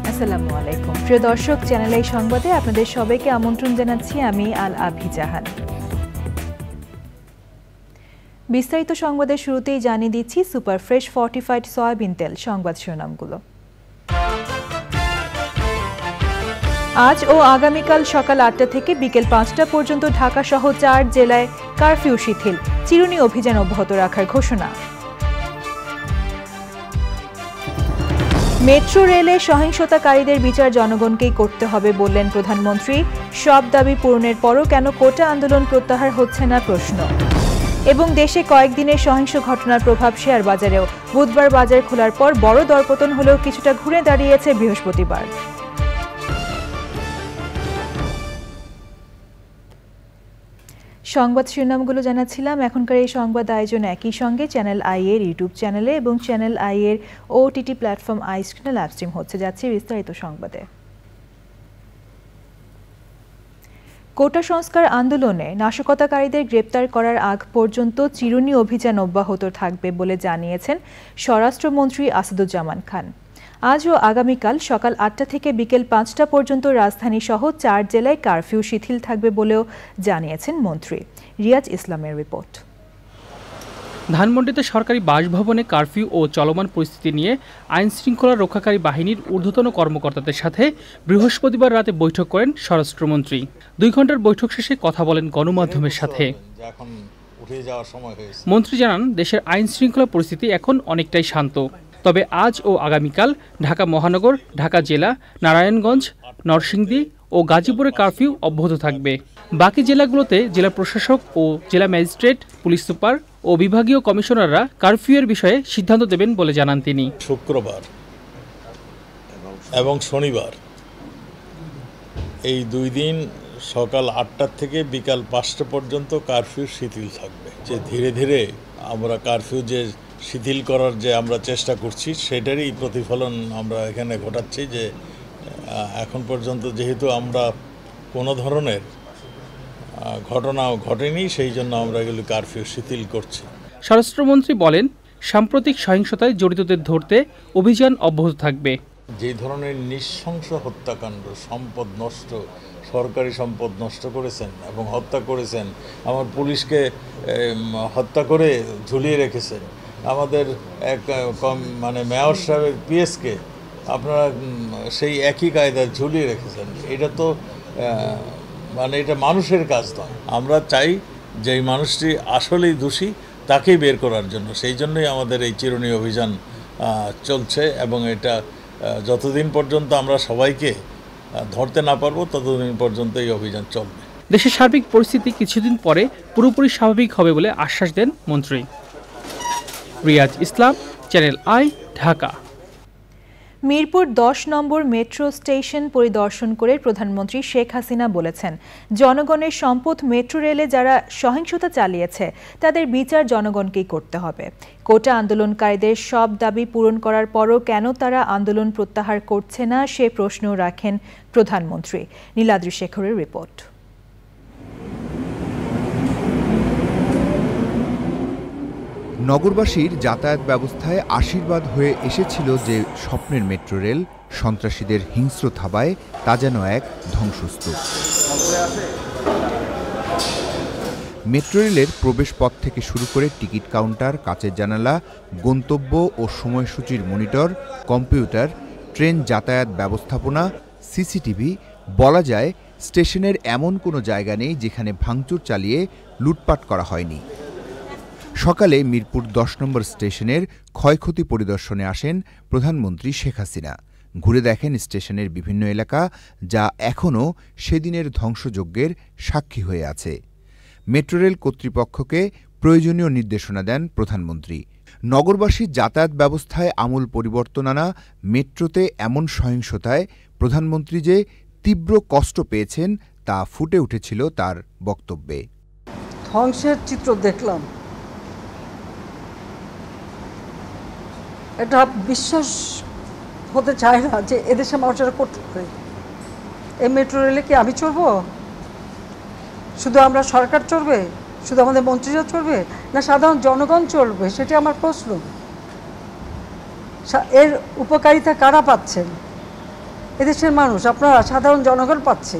আসসালামু আলাইকুম প্রিয় দর্শক, চ্যানেল আই সংবাদে আপনাদের সবাইকে আমন্ত্রণ জানাচ্ছি আমি আল আভি জাহান। বিস্তারিত সংবাদের শুরুতেই জানিয়ে দিচ্ছি সুপার ফ্রেশ ফর্টিফাইড সয়াবিন তেল সংবাদ শিরোনামগুলো। আজ ও আগামীকাল সকাল ৮টা থেকে বিকেল ৫টা পর্যন্ত ঢাকা সহ ৪ জেলায় কারফিউ শিথিল, চিরুনি অভিযান অব্যাহত রাখার ঘোষণা। মেট্রো রেলে সহিংসতাকারীদের বিচার জনগণকেই করতে হবে বললেন প্রধানমন্ত্রী। সব দাবি পূরণের পরও কেন কোটা আন্দোলন প্রত্যাহার হচ্ছে না প্রশ্ন। এবং দেশে কয়েকদিনের সহিংস ঘটনার প্রভাব শেয়ার বাজারেও। বুধবার বাজার খোলার পর বড় দরপতন হলেও কিছুটা ঘুরে দাঁড়িয়েছে বৃহস্পতিবার। সংবাদ শিরোনামগুলো জানাচ্ছিলাম। এখনকার এই সংবাদ আয়োজন একই সঙ্গে চ্যানেল আই এর ইউটিউব চ্যানেলে এবং চ্যানেল আই এর ওটিটি প্ল্যাটফর্ম আই স্ক্রিনে লাইভ স্ট্রিম হচ্ছে। যাচ্ছে বিস্তারিত সংবাদে। কোটা সংস্কার আন্দোলনে নাশকতাকারীদের গ্রেপ্তার করার আগ পর্যন্ত চিরুনি অভিযান অব্যাহত থাকবে বলে জানিয়েছেন স্বরাষ্ট্রমন্ত্রী আসাদুজ্জামান খান। আজ ও আগামীকাল সকাল ৮টা থেকে বিকেল ৫টা পর্যন্ত রাজধানী সহ ৪ জেলায় কারফিউ শিথিল থাকবে বলেও জানিয়েছেন মন্ত্রী। রিয়াজ ইসলামের রিপোর্ট। ধানমন্ডিতে সরকারি বাসভবনে কারফিউ ও চলমান পরিস্থিতি নিয়ে আইন শৃঙ্খলা রক্ষাকারী বাহিনীর ঊর্ধ্বতন কর্মকর্তাদের সাথে বৃহস্পতিবার রাতে বৈঠক করেন স্বরাষ্ট্রমন্ত্রী। ২ ঘণ্টার বৈঠক শেষে কথা বলেন গণমাধ্যমের সাথে। মন্ত্রী জানান, দেশের আইন শৃঙ্খলা পরিস্থিতি এখন অনেকটাই শান্ত। তবে আজ ও আগামীকাল ঢাকা মহানগর, ঢাকা জেলা, নারায়ণগঞ্জ, নরসিংদী ও গাজীপুরে কারফিউ অব্যাহত থাকবে। বাকি জেলাগুলোতে জেলা প্রশাসক ও জেলা ম্যাজিস্ট্রেট, পুলিশ সুপার ও বিভাগীয় কমিশনাররা কারফিউয়ের বিষয়ে সিদ্ধান্ত দেবেন বলে জানান তিনি। শুক্রবার এবং শনিবার এই 2 দিন সকাল 8টা থেকে বিকাল 5টা পর্যন্ত কারফিউ শিথিল থাকবে। যে ধীরে ধীরে আমরা কারফিউ যে শিথিল করার যে আমরা চেষ্টা করছি সেটারই প্রতিফলন আমরা এখানে ঘটাচ্ছি। যে এখন পর্যন্ত যেহেতু আমরা কোনো ধরনের ঘটনাও ঘটেনি, সেই জন্য আমরা এগুলো কারফিউ শিথিল করছি। স্বরাষ্ট্রমন্ত্রী বলেন, সাম্প্রতিক সহিংসতায় জড়িতদের ধরতে অভিযান অব্যাহত থাকবে। যে ধরনের নৃশংস হত্যাকাণ্ড, সম্পদ নষ্ট, সরকারি সম্পদ নষ্ট করেছেন এবং হত্যা করেছেন, আমার পুলিশকে হত্যা করে ঝুলিয়ে রেখেছেন, আমাদের এক মেয়র সাহেবের পিএসকে আপনারা সেই একই কায়দায় ঝুলিয়ে রেখেছেন। এটা তো এটা মানুষের কাজ নয়। আমরা চাই যে এই মানুষটি আসলেই দোষী তাকেই বের করার জন্য। সেই জন্যই আমাদের এই চিরুনি অভিযান চলছে এবং এটা যতদিন পর্যন্ত আমরা সবাইকে ধরতে না পারবো ততদিন পর্যন্ত এই অভিযান চলবে। দেশের সার্বিক পরিস্থিতি কিছুদিন পরে পুরোপুরি স্বাভাবিক হবে বলে আশ্বাস দেন মন্ত্রী। Riaz Islam, channel i, Dhaka. মিরপুর ১০ নম্বর মেট্রো স্টেশন পরিদর্শন করে প্রধানমন্ত্রী শেখ হাসিনা বলেছেন, জনগণের সম্পদ মেট্রো রেলে যারা সহিংসতা চালিয়েছে তাদের বিচার জনগণকেই করতে হবে। কোটা আন্দোলনকারীদের সব দাবি পূরণ করার পরও কেন তারা আন্দোলন প্রত্যাহার করছে না সে প্রশ্নও রাখেন প্রধানমন্ত্রী। নীলাদ্রি শেখরের রিপোর্ট। নগরবাসীর যাতায়াত ব্যবস্থায় আশীর্বাদ হয়ে এসেছিল যে স্বপ্নের মেট্রো রেল, সন্ত্রাসীদের হিংস্র থাবায় তা যেন এক ধ্বংসস্তূপ। মেট্রো রেলের প্রবেশপথ থেকে শুরু করে টিকিট কাউন্টার, কাচের জানালা, গন্তব্য ও সময়সূচির মনিটর, কম্পিউটার, ট্রেন যাতায়াত ব্যবস্থাপনা, সিসিটিভি, বলা যায় স্টেশনের এমন কোনো জায়গা নেই যেখানে ভাঙচুর চালিয়ে লুটপাট করা হয়নি। সকালে মিরপুর ১০ নম্বর স্টেশনের ক্ষয়ক্ষতি পরিদর্শনে আসেন প্রধানমন্ত্রী শেখ হাসিনা। ঘুরে দেখেন স্টেশনের বিভিন্ন এলাকা, যা এখনও সেদিনের ধ্বংসযজ্ঞের সাক্ষী হয়ে আছে। মেট্রো রেল কর্তৃপক্ষকে প্রয়োজনীয় নির্দেশনা দেন প্রধানমন্ত্রী। নগরবাসীর যাতায়াত ব্যবস্থায় আমূল পরিবর্তন আনা মেট্রোতে এমন সহিংসতায় প্রধানমন্ত্রী যে তীব্র কষ্ট পেয়েছেন তা ফুটে উঠেছিল তার বক্তব্যে। ধ্বংসের চিত্র দেখলাম, এটা বিশ্বাস হতে চায় না যে এদেশে মানুষেরা করতে পারে। এই মেট্রো রেলে কি আমি চড়বো? শুধু আমরা সরকার চড়বে? শুধু আমাদের মন্ত্রীরা চড়বে? না সাধারণ জনগণ চড়বে? সেটি আমার প্রশ্ন। এর উপকারিতা কারা পাচ্ছেন? এদেশের মানুষ, আপনারা, সাধারণ জনগণ পাচ্ছে।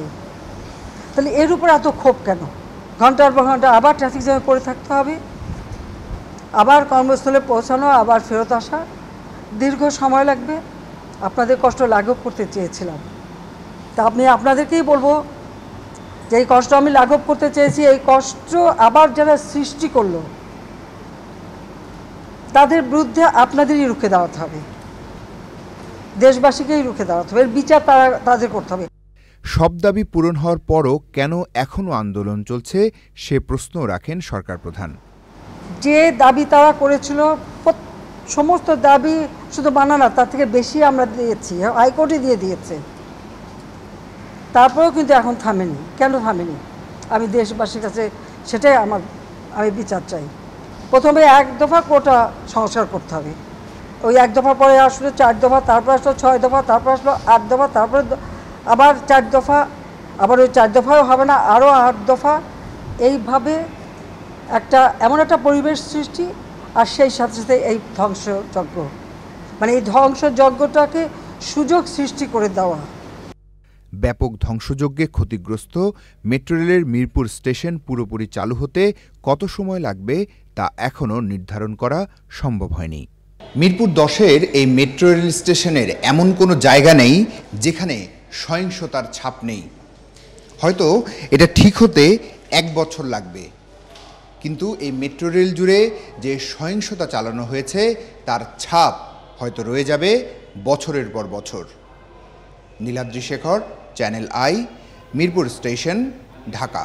তাহলে এর উপর এত ক্ষোভ কেন? ঘন্টার পর ঘন্টা আবার ট্রাফিক জ্যামে পড়ে থাকতে হবে, আবার কর্মস্থলে পৌঁছানো, আবার ফেরত আসা, দীর্ঘ সময় লাগবে। আপনাদের কষ্ট লাঘব করতে চেয়েছিলাম, তা আপনাদেরকেই বলবো যে এই কষ্ট আমি লাঘব করতে চেয়েছি। এই কষ্ট আবার যারা সৃষ্টি করলো তাদের বিরুদ্ধে আপনাদেরই রুখে দাঁড়াতে হবে, দেশবাসীকেই রুখে দাঁড়াতে হবে। এর বিচার তাদের করতে হবে। সব দাবি পূরণ হওয়ার পরও কেন এখনও আন্দোলন চলছে সে প্রশ্ন রাখেন সরকার প্রধান। যে দাবি তারা করেছিল, সমস্ত দাবি শুধু মানা না, তার থেকে বেশি আমরা দিয়েছি, হাইকোর্টে দিয়ে দিয়েছে। তারপরেও কিন্তু এখন থামেনি। কেন থামেনি? আমি দেশবাসীর কাছে সেটাই আমি বিচার চাই। প্রথমে 1 দফা কোটা সংস্কার করতে হবে, ওই 1 দফা পরে আসলো 4 দফা, তারপর আসলো 6 দফা, তারপর আসলো 8 দফা, তারপরে আবার 4 দফা, আবার ওই 4 দফাও হবে না, আরও 8 দফা। এইভাবে এমন একটা পরিবেশ সৃষ্টি, আর সেই সাথে সাথে এই ধ্বংসযজ্ঞ, মানে এই ধ্বংসযজ্ঞটাকে সুযোগ সৃষ্টি করে দেওয়া। ব্যাপক ধ্বংসযজ্ঞে ক্ষতিগ্রস্ত মেট্রো রেলের মিরপুর স্টেশন পুরোপুরি চালু হতে কত সময় লাগবে তা এখনও নির্ধারণ করা সম্ভব হয়নি। মিরপুর 10-এর এই মেট্রো রেল স্টেশনের এমন কোনো জায়গা নেই যেখানে সহিংসতার ছাপ নেই। হয়তো এটা ঠিক হতে 1 বছর লাগবে, কিন্তু এই মেট্রো রেল জুড়ে যে সহিংসতা চালানো হয়েছে তার ছাপ হয়তো রয়ে যাবে বছরের পর বছর। Niladri Shekhar, channel I, Mirpur station, Dhaka.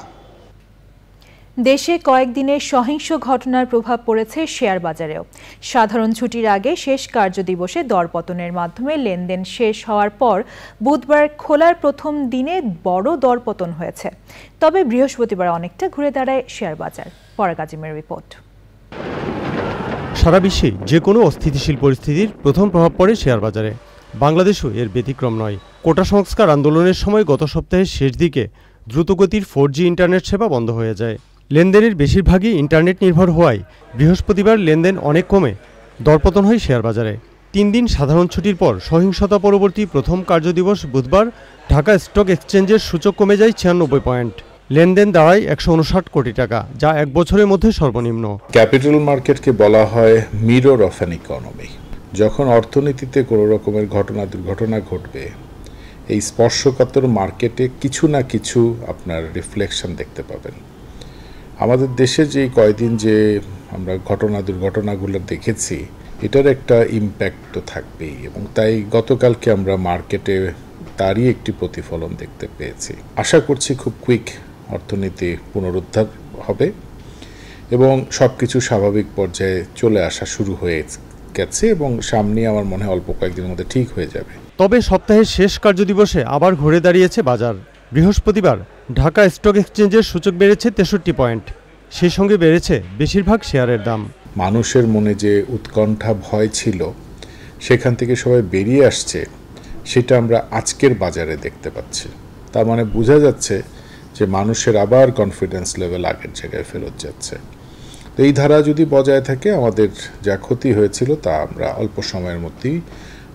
দেশে কয়েকদিনের সহিংস ঘটনার প্রভাব পড়েছে শেয়ার বাজারেও। সাধারণ ছুটির আগে শেষ কার্যদিবসে দরপতনের মাধ্যমে লেনদেন শেষ হওয়ার পর বুধবার খোলার প্রথম দিনে বড় দরপতন হয়েছে। তবে বৃহস্পতিবার অনেকটা ঘুরে দাঁড়ায় শেয়ার বাজার। পরাগ আজিমের রিপোর্ট। সারা বিশ্বে যে কোনো অস্থিতিশীল পরিস্থিতির প্রথম প্রভাব পড়ে শেয়ার বাজারে। বাংলাদেশও এর ব্যতিক্রম নয়। কোটা সংস্কার আন্দোলনের সময় গত সপ্তাহের শেষ দিকে দ্রুতগতির 4G ইন্টারনেট সেবা বন্ধ হয়ে যায়। লেনদেনের বেশিরভাগই ইন্টারনেট নির্ভর হওয়ায় বৃহস্পতিবার লেনদেন অনেক কমে দরপতন হয় শেয়ার বাজারে। 3 দিন সাধারণ ছুটির পর সহিংসতা পরবর্তী প্রথম কার্যদিবস বুধবার ঢাকা স্টক এক্সচেঞ্জের সূচক কমে যায় 96 পয়েন্ট। লেনদেন দাঁড়ায় 159 কোটি টাকা, যা 1 বছরের মধ্যে সর্বনিম্ন। ক্যাপিটাল মার্কেটকে বলা হয় মিরর অফ অ্যান ইকোনমি। যখন অর্থনীতিতে কোনো রকমের দুর্ঘটনা ঘটবে, এই স্পর্শকাতর মার্কেটে কিছু না কিছু আপনার রিফ্লেকশন দেখতে পাবেন। আমাদের দেশে যে কয়দিন যে আমরা দুর্ঘটনাগুলো দেখেছি, এটার একটা ইম্প্যাক্ট তো থাকবেই, এবং তাই গতকালকে আমরা মার্কেটে তারই একটি প্রতিফলন দেখতে পেয়েছি। আশা করছি খুব কুইক অর্থনীতি পুনরুদ্ধার হবে এবং সব কিছু স্বাভাবিক পর্যায়ে চলে আসা শুরু হয়ে গেছে, এবং সামনে আমার মনে হয় অল্প কয়েকদিনের মধ্যে ঠিক হয়ে যাবে। তবে সপ্তাহের শেষ কার্যদিবসে আবার ঘুরে দাঁড়িয়েছে বাজার। বৃহস্পতিবার ঢাকা স্টক এক্সচেঞ্জের সূচক বেড়েছে 63 পয়েন্ট। সেই সঙ্গে বেড়েছে বেশিরভাগ শেয়ারের দাম। মানুষের মনে যে উৎকণ্ঠা ভয় ছিল, সেখান থেকে সবাই বেরিয়ে আসছে, সেটা আমরা আজকের বাজারে দেখতে পাচ্ছি। তার মানে বোঝা যাচ্ছে যে মানুষের আবার কনফিডেন্স লেভেল আগের জায়গায় ফেরত যাচ্ছে। তো এই ধারা যদি বজায় থাকে, আমাদের যা ক্ষতি হয়েছিল তা আমরা অল্প সময়ের মধ্যেই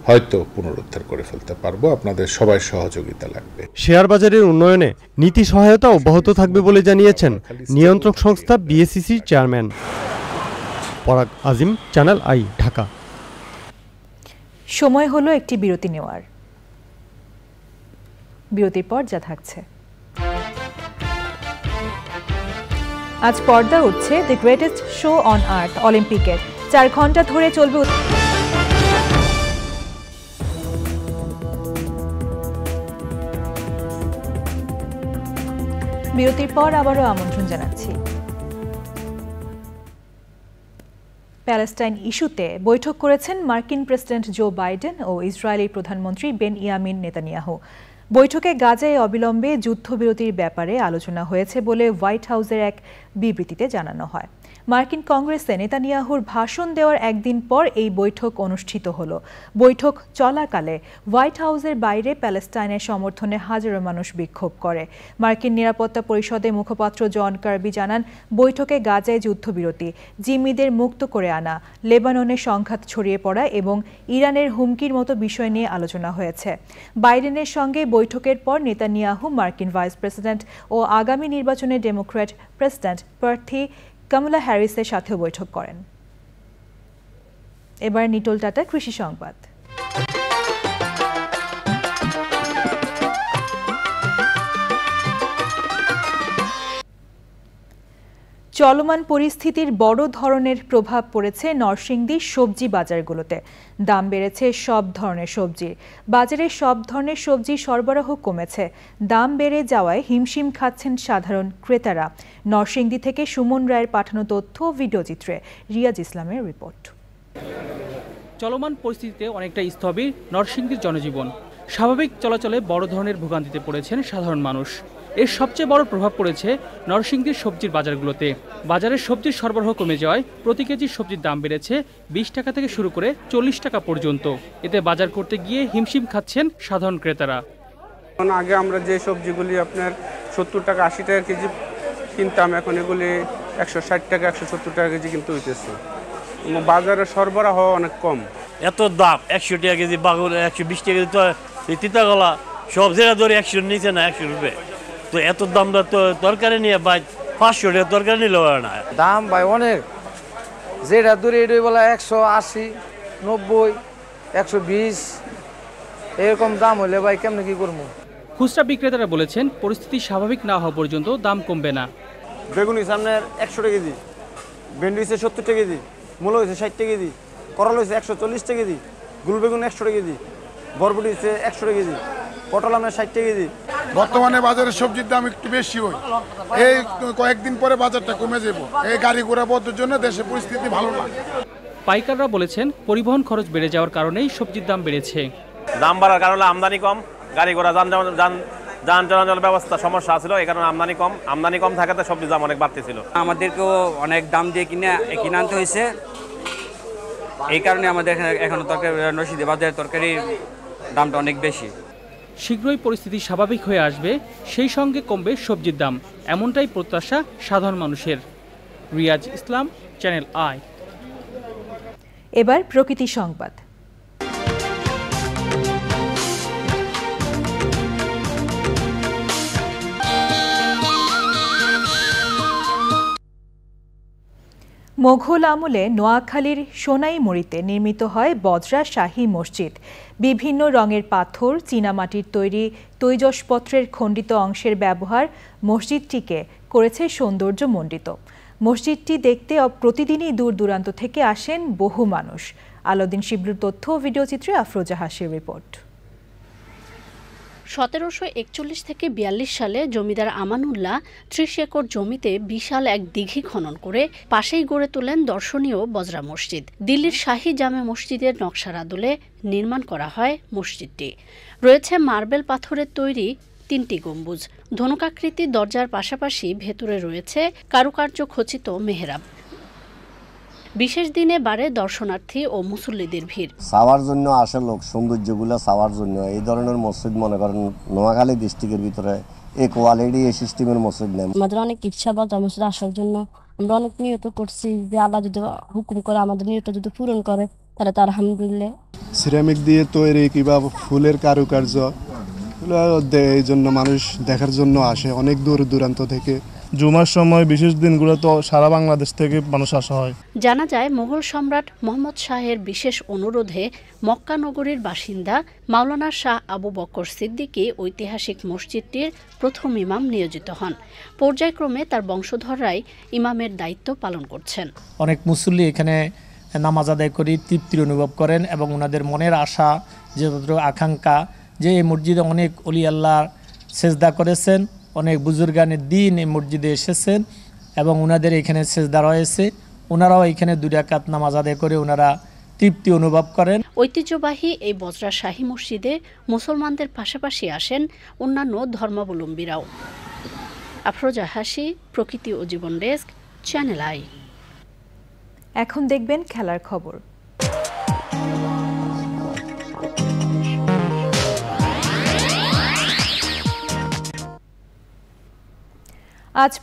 হয়তো পুনরুদ্ধার করে ফেলতে পারবো। আপনাদের সবাই সহযোগিতা লাগবে। শেয়ার বাজারের উন্নয়নে নীতি সহায়তা অব্যাহত থাকবে বলে জানিয়েছেন নিয়ন্ত্রক সংস্থা বিএসইসির চেয়ারম্যান। পরাগ আজিম, চ্যানেল আই, ঢাকা। সময় হলো একটি বিরতি নেওয়ার। বিরতির পর যা থাকছে। আজ পর্দা উঠছে the greatest show on earth অলিম্পিকের। 4 ঘন্টা ধরে চলবে। বিরতির পর আবারও আমন্ত্রণ জানাচ্ছি প্যালেস্টাইন ইস্যুতে বৈঠক করেছেন মার্কিন প্রেসিডেন্ট জো বাইডেন ও ইসরায়েলি প্রধানমন্ত্রী বেনইয়ামিন নেতানিয়াহু। বৈঠকে গাজায় অবিলম্বে যুদ্ধবিরতির ব্যাপারে আলোচনা হয়েছে বলে হোয়াইট হাউসের এক বিবৃতিতে জানানো হয়। মার্কিন কংগ্রেসে নেতানিয়াহুর ভাষণ দেওয়ার একদিন পর এই বৈঠক অনুষ্ঠিত হল। বৈঠক চলাকালে হোয়াইট হাউসের বাইরে প্যালেস্টাইনের সমর্থনে হাজারো মানুষ বিক্ষোভ করে। মার্কিন নিরাপত্তা পরিষদের মুখপাত্র জন কার্বি জানান, বৈঠকে গাজায় যুদ্ধবিরতি, জিম্মিদের মুক্ত করে আনা, লেবাননে সংঘাত ছড়িয়ে পড়া এবং ইরানের হুমকির মতো বিষয় নিয়ে আলোচনা হয়েছে। বাইডেনের সঙ্গে বৈঠকের পর নেতানিয়াহু মার্কিন ভাইস প্রেসিডেন্ট ও আগামী নির্বাচনে ডেমোক্র্যাট প্রেসিডেন্ট প্রার্থী কামালা হ্যারিসের সাথেও বৈঠক করেন। এবার নিটোল টাটা কৃষি সংবাদ। চলমান পরিস্থিতির বড় ধরনের প্রভাব পড়েছে নরসিংদীর সবজি বাজারগুলোতে। দাম বেড়েছে সব ধরনের সবজির। বাজারে সব ধরনের সবজি সরবরাহ কমেছে। দাম বেড়ে যাওয়ায় হিমশিম খাচ্ছেন সাধারণ ক্রেতারা। নরসিংদী থেকে সুমন রায়ের পাঠানো তথ্য ও ভিডিওচিত্রে রিয়াজ ইসলামের রিপোর্ট। চলমান পরিস্থিতিতে অনেকটা স্থবির নরসিংদীর জনজীবন। স্বাভাবিক চলাচলে বড় ধরনের ভোগান্তিতে পড়েছেন সাধারণ মানুষ। এর সবচেয়ে বড় প্রভাব পড়েছে নরসিংদীর সবজির বাজারগুলোতে। বাজারে সবজির সরবরাহ কমে যাওয়ায় প্রতি কেজি সবজির দাম বেড়েছে 20 টাকা থেকে শুরু করে 40 টাকা পর্যন্ত। এতে বাজার করতে গিয়ে হিমশিম খাচ্ছেন সাধারণ ক্রেতারা। আগে আমরা যে সবজিগুলি আপনার 70 টাকা 80 টাকা কেজি কিনতাম, এখন এগুলি 160 টাকা 170 টাকা কেজি কিন্তু হইতেছে। বাজারে সরবরাহ অনেক কম। এত দাম 100 টাকা কেজি, বাগুন 120 টাকা কেজি, তো তিতাগলা সব জায়গা ধরে 100 নিচে না 100 রুপে। তো এত দামটা তো তরকারি নিয়ে ভাই 500 টাকা তরকারি নিলে না। দাম ভাই অনেক, যেটা দূরে এটাই বলা 180, 90, 120 এরকম দাম হলে ভাই কেমনে কি করবো। খুচরা বিক্রেতারা বলেছেন, পরিস্থিতি স্বাভাবিক না হওয়া পর্যন্ত দাম কমবে না। বেগুন হয়েছে আপনার 100 টাকা কেজি, ভেন্ডি হয়েছে 70 টাকা কেজি, মূলো হয়েছে 60 টাকা কেজি, করলা হয়েছে 140 টাকা কেজি, গুল বেগুন 100 টাকা কেজি, বরবটি হয়েছে 100 টাকা কেজি, পটল আপনার 60 টাকা কেজি। বর্তমানে বাজারে সবজির দাম একটু বেশি হয়, এই কয়েকদিন পরে বাজারটা কমে যাব। এই গাড়ি ঘোড়া বন্ধের জন্য দেশের পরিস্থিতি ভালো না। পাইকাররা বলেছেন, পরিবহন খরচ বেড়ে যাওয়ার কারণেই সবজির দাম বেড়েছে। দাম বাড়ার কারণে আমদানি কম, গাড়ি ঘোড়া যান চলাচল ব্যবস্থা সমস্যা ছিল, এই কারণে আমদানি কম থাকাতে সবজির দাম অনেক বাড়তেছিল। আমাদেরকেও অনেক দাম দিয়ে কিনে আনতে হয়েছে। এই কারণে আমাদের এখন নরসিংদী বাজারের তরকারির দামটা অনেক বেশি। শীঘ্রই পরিস্থিতি স্বাভাবিক হয়ে আসবে, সেই সঙ্গে কমবে সবজির দাম, এমনটাই প্রত্যাশা সাধারণ মানুষের। Riaz Islam, channel I. এবার প্রকৃতি সংবাদ। মোঘল আমলে নোয়াখালীর সোনাইমুড়িতে নির্মিত হয় বজরা শাহী মসজিদ। বিভিন্ন রঙের পাথর, চীনামাটির তৈরি তৈজসপত্রের খণ্ডিত অংশের ব্যবহার মসজিদটিকে করেছে সৌন্দর্যমণ্ডিত। মসজিদটি দেখতে প্রতিদিনই দূর দূরান্ত থেকে আসেন বহু মানুষ। আলাউদ্দিন শিবলুর তথ্য ও ভিডিওচিত্রে আফরোজা হাসির রিপোর্ট। 1741 থেকে 42 সালে জমিদার আমানুল্লাহ 30 একর জমিতে বিশাল এক দিঘি খনন করে পাশেই গড়ে তোলেন দর্শনীয় বজরা মসজিদ। দিল্লির শাহী জামে মসজিদের নকশার আদলে নির্মাণ করা হয় মসজিদটি। রয়েছে মার্বেল পাথরের তৈরি 3টি গম্বুজ, ধনুকাকৃতি দরজার পাশাপাশি ভেতরে রয়েছে কারুকার্য খচিত মেহরাব। বিশেষ দিনে বাড়ে দর্শনার্থী ও মুসল্লিদের ভিড়। সাওয়ার জন্য আসে লোক, সৌন্দর্যগুলো সাওয়ার জন্য। এই ধরনের মসজিদ মনে করেন নোয়াখালী ডিস্ট্রিক্টের ভিতরে এই কোয়ালিটি এই সিস্টেমের মসজিদ নেই। আমাদের অনেক ইচ্ছা বজরা মসজিদ আসার জন্য। আমরা অনেক নিয়ত করছি যে আল্লাহ যদি হুকুম করে আমাদের নিয়ত যদি পূরণ করে তাহলে তো আলহামদুলিল্লাহ। সিরামিক দিয়ে তৈরি কিংবা ফুলের কারুকার্য, এই জন্য মানুষ দেখার জন্য আসে অনেক দূর দূরান্ত থেকে। জুমার সময় বিশেষ দিনগুলো তো সারা বাংলাদেশ থেকে মানুষ আসা হয়। জানা যায় মোগল সম্রাট মোহাম্মদ শাহের বিশেষ অনুরোধে মক্কা নগরীর বাসিন্দা মাওলানা শাহ আবু বকর সিদ্দিকী ঐতিহাসিক মসজিদটির প্রথম ইমাম নিয়োজিত হন। পর্যায়ক্রমে তার বংশধররাই ইমামের দায়িত্ব পালন করছেন। অনেক মুসল্লি এখানে নামাজ আদায় করে তৃপ্তি অনুভব করেন এবং ওনাদের মনের আশা যে আকাঙ্ক্ষা যে এই মসজিদে অনেক ওলি আল্লাহ সেজদা করেছেন, অনেক বুজুর্গানের দিন এই মসজিদে এসেছেন এবং ওনাদের এখানে সেজদা রয়েছে, ওনারাও এখানে 2 রাকাত নামাজ আদায় করে ওনারা তৃপ্তি অনুভব করেন। ঐতিহ্যবাহী এই বজরা শাহী মসজিদে মুসলমানদের পাশাপাশি আসেন অন্যান্য ধর্মাবলম্বীরাও। আফরোজা হাসি, প্রকৃতি ও জীবন ডেস্ক, চ্যানেল আই। এখন দেখবেন খেলার খবর। আজ